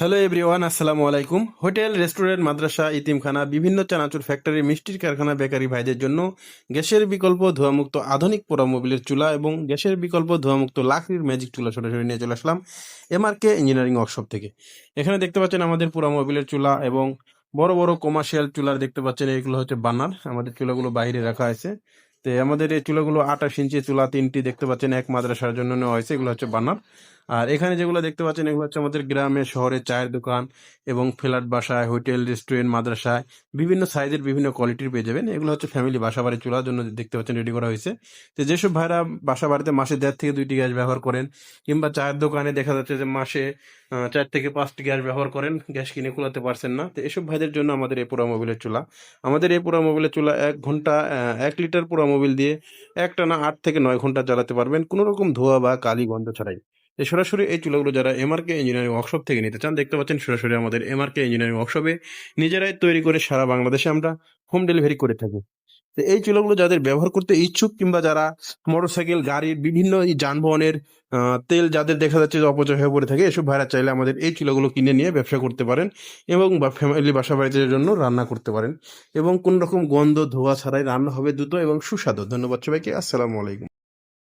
Hello everyone, আসসালামু আলাইকুম। Hotel, restaurant, মাদ্রাসা, ইতিমখানা, বিভিন্ন চানাচুর ফ্যাক্টরি, মিষ্টির কারখানা, বেকারি ভাইদের জন্য গ্যাসের বিকল্প ধোঁয়ামুক্ত আধুনিক পোড়া মোবিলের চুলা এবং গ্যাসের বিকল্প ধোঁয়ামুক্ত লাকড়ির ম্যাজিক চুলা সরাসরি নিয়ে চলে আসলাম এমআরকে ইঞ্জিনিয়ারিং ওয়ার্কশপ থেকে। এখানে দেখতে পাচ্ছেন আমাদের পোড়া মোবিলের চুলা এবং বড় বড় কমার্শিয়াল চুলার দেখতে পাচ্ছেন, এগুলো হচ্ছে বার্নার। আমাদের চুলাগুলো বাইরে রাখা আছে। তো আমাদের এই চুলাগুলো 28 ইঞ্চি চুলা, তিনটি দেখতে পাচ্ছেন এক মাদ্রাসার জন্য নেওয়া হয়েছে। এগুলো হচ্ছে বার্নার। আর এখানে যেগুলো দেখতে পাচ্ছেন এগুলো হচ্ছে আমাদের গ্রামে, শহরে চায়ের দোকান এবং ফ্ল্যাট বাসায়, হোটেল, রেস্টুরেন্ট, মাদ্রাসায় বিভিন্ন সাইজের বিভিন্ন কোয়ালিটির পেয়ে যাবেন। এগুলো হচ্ছে ফ্যামিলি বাসা বাড়ির চুলার জন্য দেখতে পাচ্ছেন রেডি করা হয়েছে। তো যেসব ভাইরা বাসা বাড়িতে মাসে 1.5 থেকে 2টি গ্যাস ব্যবহার করেন, কিংবা চায়ের দোকানে দেখা যাচ্ছে যে মাসে 4 থেকে 5টি গ্যাস ব্যবহার করেন, গ্যাস কিনে কুলাতে পারছেন না, তো এসব ভাইদের জন্য আমাদের এই পোড়া মোবিলের চুলা। আমাদের এই পোড়া মোবিলের চুলা 1 ঘন্টা 1 লিটার পোড়া মোবিল দিয়ে একটানা 8 থেকে 9 ঘন্টা চালাতে পারবেন, কোনো রকম ধোঁয়া বা কালি গন্ধ ছাড়াই। সরাসরি এই চুলাগুলো যারা এমআরকে ইঞ্জিনিয়ারিং ওয়ার্কশপ থেকে নিতে চান, দেখতে পাচ্ছেন সরাসরি আমাদের এমআরকে ইঞ্জিনিয়ারিং ওয়ার্কশপে নিজেরাই তৈরি করে সারা বাংলাদেশে আমরা হোম ডেলিভারি করে থাকি। তো এই চুলাগুলো যাদের ব্যবহার করতে ইচ্ছুক, কিংবা যারা মোটরসাইকেল, গাড়ির বিভিন্ন এই যানবাহনের তেল যাদের দেখা যাচ্ছে যে অপচয় হয়ে পড়ে থাকে, এসব ভাইরা চাইলে আমাদের এই চুলাগুলো কিনে নিয়ে ব্যবসা করতে পারেন এবং ফ্যামিলি বাসা বাড়িতে জন্য রান্না করতে পারেন, এবং কোন রকম গন্ধ ধোঁয়া ছাড়াই রান্না হবে দ্রুত এবং সুস্বাদু। ধন্যবাদ সবাইকে। আসসালামু আলাইকুম।